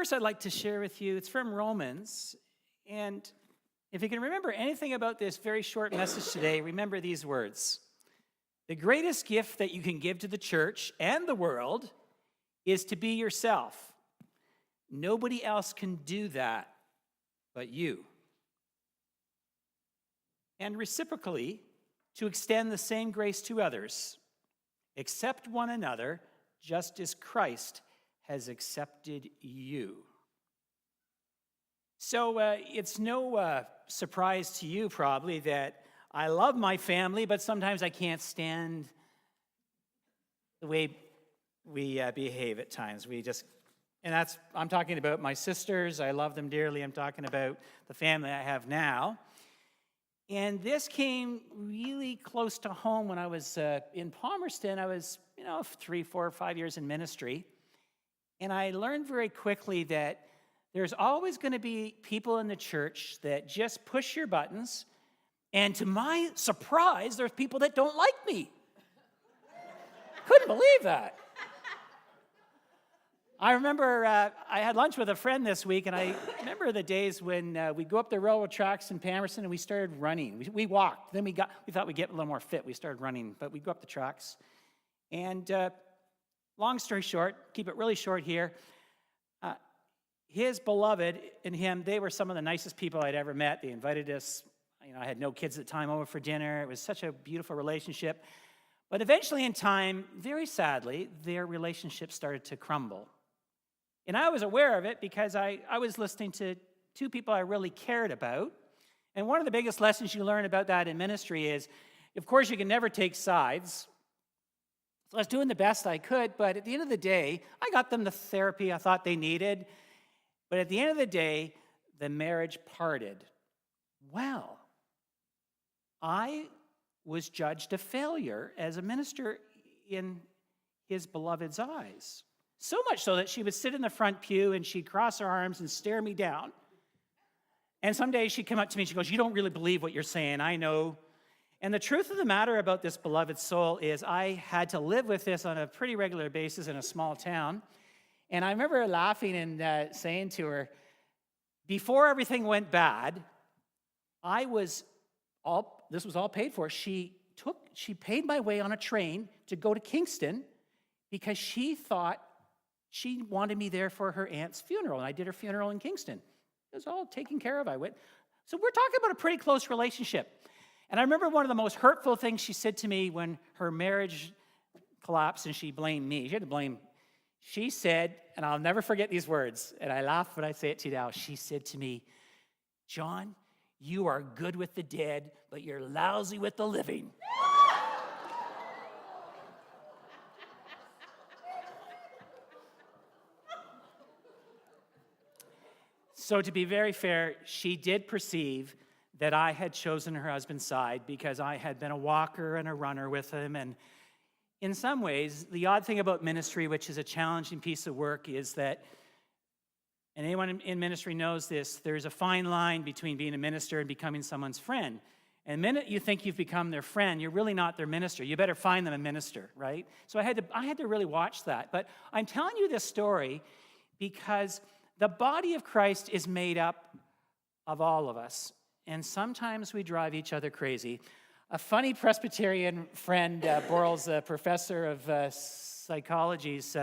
verse I'd like to share with you. It's from Romans. And if you can remember anything about this very short message today, remember these words. The greatest gift that you can give to the church and the world is to be yourself. Nobody else can do that but you. And reciprocally, to extend the same grace to others. Accept one another just as Christ has accepted you. So it's no surprise to you probably that I love my family, but sometimes I can't stand the way we behave at times. I'm talking about my sisters. I love them dearly. I'm talking about the family I have now. And this came really close to home when I was in Palmerston. I was, 3, 4, 5 years in ministry. And I learned very quickly that there's always going to be people in the church that just push your buttons. And to my surprise, there's people that don't like me. Couldn't believe that. I remember I had lunch with a friend this week, and I remember the days when we'd go up the railroad tracks in Palmerston and we started running. We walked. Then we thought we'd get a little more fit. We started running, but we'd go up the tracks. And long story short, keep it really short here, his beloved and him, they were some of the nicest people I'd ever met. They invited us. I had no kids at the time over for dinner. It was such a beautiful relationship. But eventually in time, very sadly, their relationship started to crumble. And I was aware of it because I was listening to two people I really cared about. And one of the biggest lessons you learn about that in ministry is, of course, you can never take sides. So I was doing the best I could, but at the end of the day, I got them the therapy I thought they needed. But at the end of the day, the marriage parted. Well, I was judged a failure as a minister in his beloved's eyes. So much so that she would sit in the front pew and she'd cross her arms and stare me down. And some days she'd come up to me and she goes, "You don't really believe what you're saying, I know." And the truth of the matter about this beloved soul is I had to live with this on a pretty regular basis in a small town. And I remember laughing and saying to her, before everything went bad, this was all paid for. She paid my way on a train to go to Kingston because she thought she wanted me there for her aunt's funeral. And I did her funeral in Kingston. It was all taken care of. I went. So we're talking about a pretty close relationship. And I remember one of the most hurtful things she said to me when her marriage collapsed and she blamed me. She had to blame. She said, and I'll never forget these words, and I laugh when I say it to you now. She said to me, "John, you are good with the dead, but you're lousy with the living." So to be very fair, she did perceive that I had chosen her husband's side because I had been a walker and a runner with him. And in some ways, the odd thing about ministry, which is a challenging piece of work, is that, and anyone in ministry knows this, there's a fine line between being a minister and becoming someone's friend. And the minute you think you've become their friend, you're really not their minister. You better find them a minister, right? So I had to really watch that. But I'm telling you this story because the body of Christ is made up of all of us. And sometimes we drive each other crazy. A funny Presbyterian friend borrows a professor of psychology's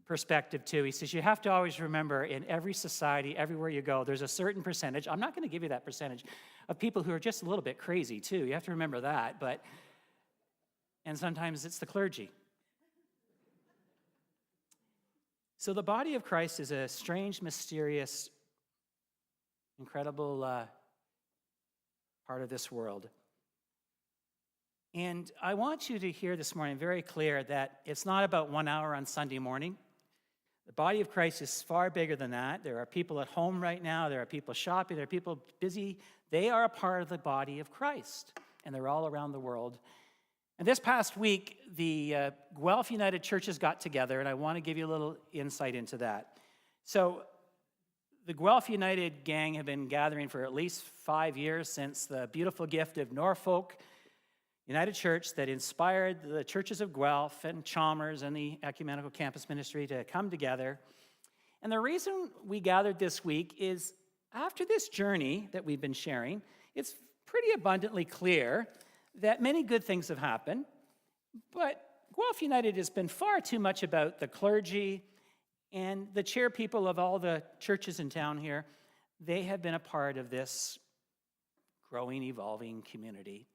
perspective too. He says, you have to always remember in every society, everywhere you go, there's a certain percentage, I'm not going to give you that percentage, of people who are just a little bit crazy too. You have to remember that. And sometimes it's the clergy. So the body of Christ is a strange, mysterious, incredible part of this world. And I want you to hear this morning very clear that it's not about 1 hour on Sunday morning. The body of Christ is far bigger than that. There are people at home right now. There are people shopping. There are people busy. They are a part of the body of Christ, and they're all around the world. And this past week, the Guelph United Churches got together, and I want to give you a little insight into that. So the Guelph United gang have been gathering for at least 5 years since the beautiful gift of Norfolk United Church that inspired the churches of Guelph and Chalmers and the Ecumenical Campus Ministry to come together. And the reason we gathered this week is after this journey that we've been sharing, it's pretty abundantly clear that many good things have happened, but Guelph United has been far too much about the clergy and the chair people of all the churches in town here. They have been a part of this growing, evolving community.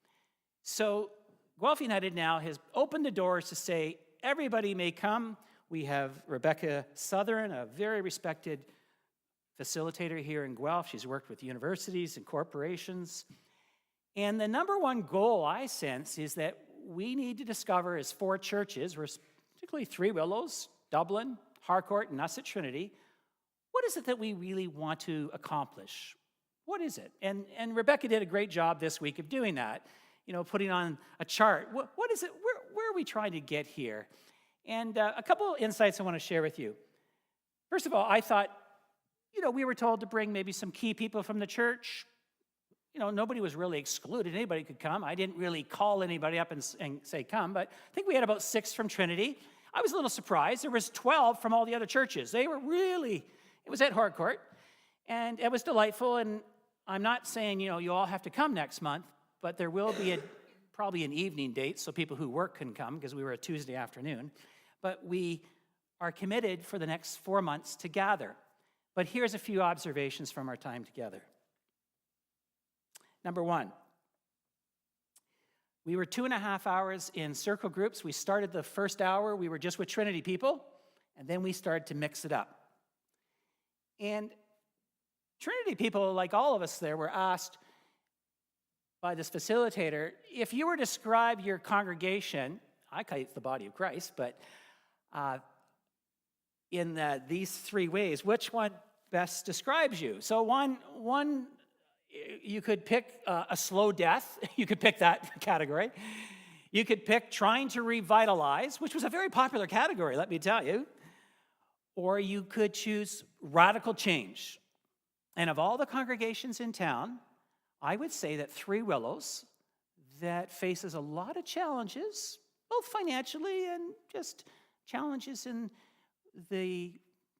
So Guelph United now has opened the doors to say everybody may come. We have Rebecca Southern, a very respected facilitator here in Guelph. She's worked with universities and corporations. And the number one goal I sense is that we need to discover as 4 churches, particularly Three Willows, Dublin, Harcourt, and us at Trinity, what is it that we really want to accomplish? What is it? And Rebecca did a great job this week of doing that, putting on a chart. What is it? Where are we trying to get here? And a couple of insights I want to share with you. First of all, I thought, we were told to bring maybe some key people from the church. Nobody was really excluded. Anybody could come. I didn't really call anybody up and say, come, but I think we had about 6 from Trinity. I was a little surprised. There was 12 from all the other churches. It was at Harcourt, and it was delightful, and I'm not saying, you all have to come next month, but there will be probably an evening date so people who work can come because we were a Tuesday afternoon. But we are committed for the next 4 months to gather. But here's a few observations from our time together. Number 1, we were 2.5 hours in circle groups. We started the first hour, we were just with Trinity people, and then we started to mix it up. And Trinity people, like all of us there, were asked by this facilitator, if you were to describe your congregation, I call it the body of Christ, but in these 3 ways, which one best describes you? So one you could pick a slow death. You could pick that category. You could pick trying to revitalize, which was a very popular category, let me tell you. Or you could choose radical change. And of all the congregations in town, I would say that Three Willows, that faces a lot of challenges, both financially and just challenges in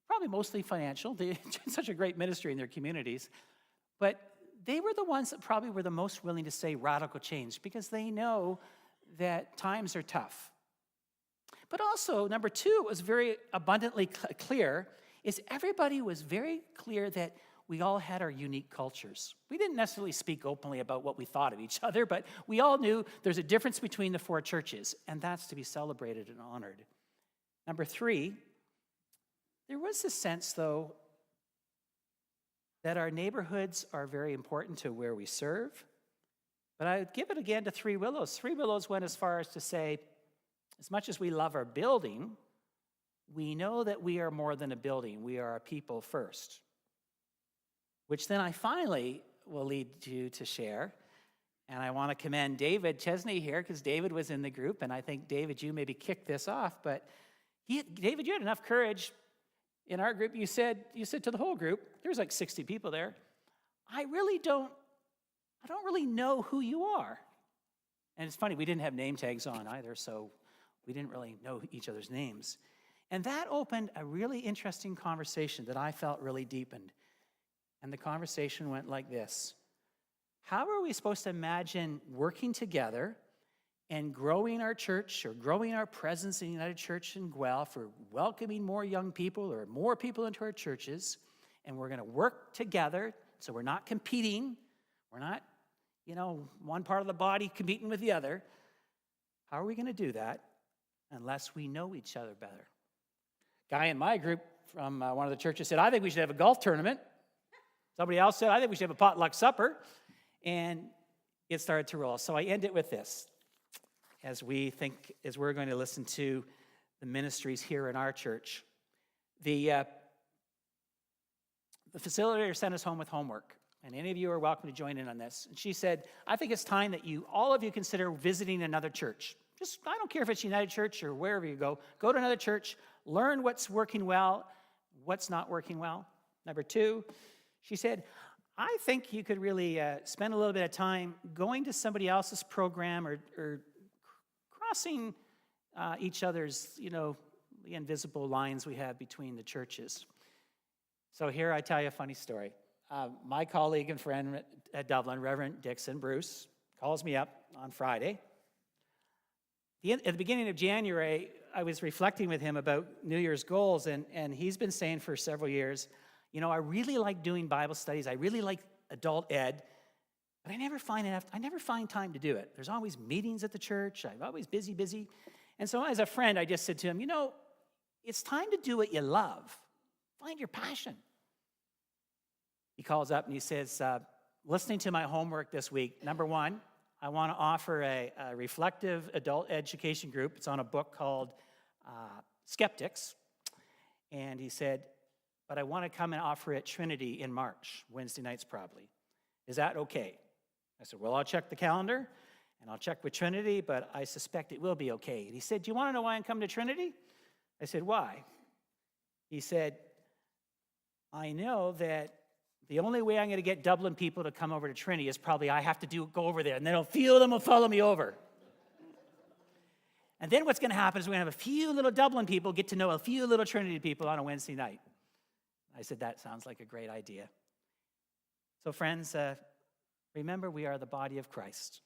probably mostly financial. They're such a great ministry in their communities. But they were the ones that probably were the most willing to say radical change because they know that times are tough. But also, number 2, was very abundantly clear, is everybody was very clear that we all had our unique cultures. We didn't necessarily speak openly about what we thought of each other, but we all knew there's a difference between the 4 churches, and that's to be celebrated and honored. Number 3, there was this sense, though, that our neighborhoods are very important to where we serve. But I would give it again to Three Willows. Three Willows went as far as to say, as much as we love our building, we know that we are more than a building. We are a people first. Which then I finally will lead you to share. And I want to commend David Chesney here, because David was in the group, and I think, David, you maybe kicked this off, but David, you had enough courage. In our group, you said to the whole group, there was like 60 people there, I don't really know who you are. And it's funny, we didn't have name tags on either, so we didn't really know each other's names. And that opened a really interesting conversation that I felt really deepened. And the conversation went like this. How are we supposed to imagine working together and growing our church or growing our presence in the United Church in Guelph, or welcoming more young people or more people into our churches, and we're going to work together so we're not competing. We're not, one part of the body competing with the other. How are we going to do that unless we know each other better? Guy in my group from one of the churches said, I think we should have a golf tournament. Somebody else said, I think we should have a potluck supper. And it started to roll. So I end it with this. As we're going to listen to the ministries here in our church. The facilitator sent us home with homework, and any of you are welcome to join in on this. And she said, I think it's time that all of you consider visiting another church. I don't care if it's United Church or wherever you go to another church, learn what's working well, what's not working well. Number 2, she said, I think you could really spend a little bit of time going to somebody else's program or crossing each other's, the invisible lines we have between the churches. So here I tell you a funny story. My colleague and friend at Dublin, Reverend Dixon Bruce, calls me up on Friday. At the beginning of January, I was reflecting with him about New Year's goals, and he's been saying for several years, you know, I really like doing Bible studies. I really like adult ed, but I never find time to do it. There's always meetings at the church. I'm always busy. And so as a friend, I just said to him, you know, it's time to do what you love. Find your passion. He calls up and he says, listening to my homework this week, number one, I want to offer a reflective adult education group. It's on a book called Skeptics. And he said, but I want to come and offer it at Trinity in March, Wednesday nights probably. Is that okay? I said, well, I'll check the calendar and I'll check with Trinity, but I suspect it will be okay. And he said, do you want to know why I'm coming to Trinity? I said, why? He said, I know that the only way I'm going to get Dublin people to come over to Trinity is probably I have to go over there, and then a few of them will follow me over. And then what's going to happen is we're going to have a few little Dublin people get to know a few little Trinity people on a Wednesday night. I said, that sounds like a great idea. So friends, remember we are the body of Christ.